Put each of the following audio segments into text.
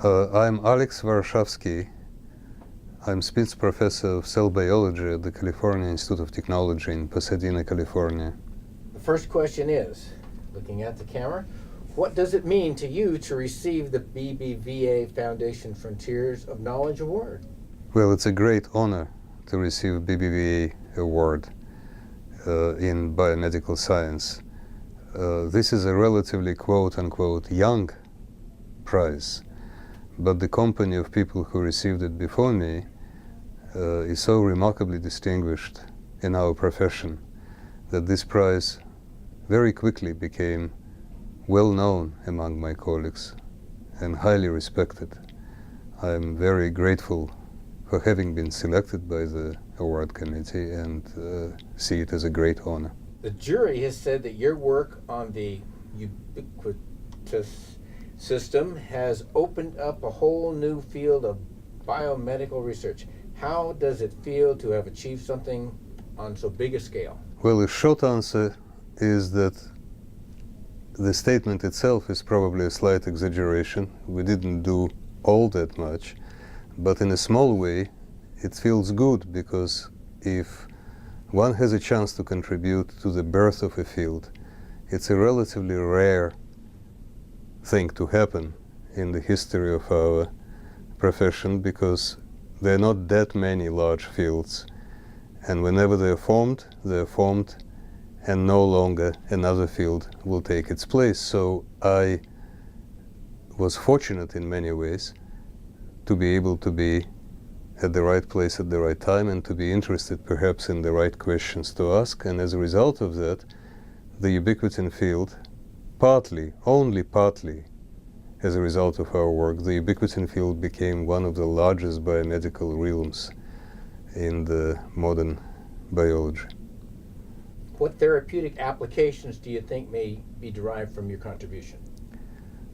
I'm Alex Varshavsky. I'm Spitz Professor of Cell Biology at the California Institute of Technology in Pasadena, California. The first question is, looking at the camera, what does it mean to you to receive the BBVA Foundation Frontiers of Knowledge Award? Well, it's a great honor to receive a BBVA award in biomedical science. This is a relatively quote-unquote young prize, but the company of people who received it before me is so remarkably distinguished in our profession that this prize very quickly became well known among my colleagues and highly respected. I'm very grateful for having been selected by the award committee and see it as a great honor. The jury has said that your work on the ubiquitous system has opened up a whole new field of biomedical research. How does it feel to have achieved something on so big a scale? Well, the short answer is that the statement itself is probably a slight exaggeration. We didn't do all that much, but in a small way it feels good, because if one has a chance to contribute to the birth of a field, it's a relatively rare thing to happen in the history of our profession, because there are not that many large fields, and whenever they're formed and no longer another field will take its place. So I was fortunate in many ways to be able to be at the right place at the right time and to be interested perhaps in the right questions to ask. And as a result of that, the ubiquitin field, only partly as a result of our work, the ubiquitin field became one of the largest biomedical realms in the modern biology. What therapeutic applications do you think may be derived from your contribution?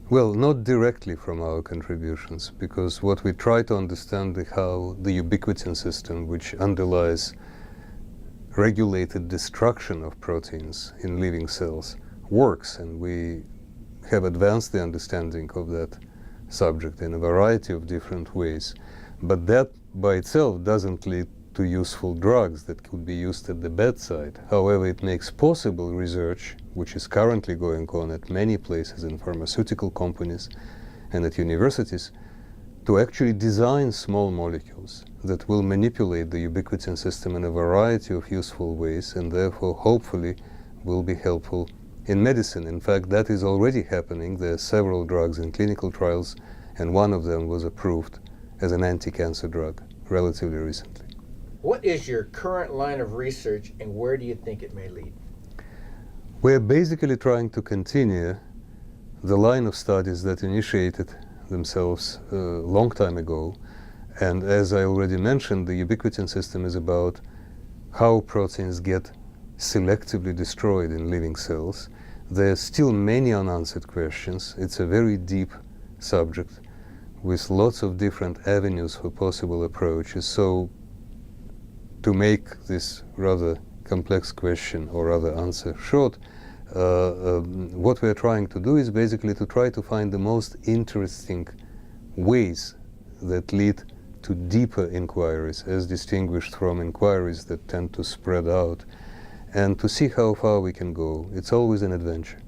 Well, not directly from our contributions, because what we try to understand is how the ubiquitin system, which underlies regulated destruction of proteins in living cells, works, and we have advanced the understanding of that subject in a variety of different ways. But that by itself doesn't lead to useful drugs that could be used at the bedside. However, it makes possible research, which is currently going on at many places in pharmaceutical companies and at universities, to actually design small molecules that will manipulate the ubiquitin system in a variety of useful ways, and therefore hopefully will be helpful in medicine. In fact, that is already happening. There are several drugs in clinical trials, and one of them was approved as an anti-cancer drug relatively recently. What is your current line of research, and where do you think it may lead? We're basically trying to continue the line of studies that initiated themselves a long time ago. And as I already mentioned, the ubiquitin system is about how proteins get selectively destroyed in living cells. There are still many unanswered questions. It's a very deep subject with lots of different avenues for possible approaches. So to make this rather complex question or rather answer short, what we're trying to do is basically to try to find the most interesting ways that lead to deeper inquiries, as distinguished from inquiries that tend to spread out, and to see how far we can go. It's always an adventure.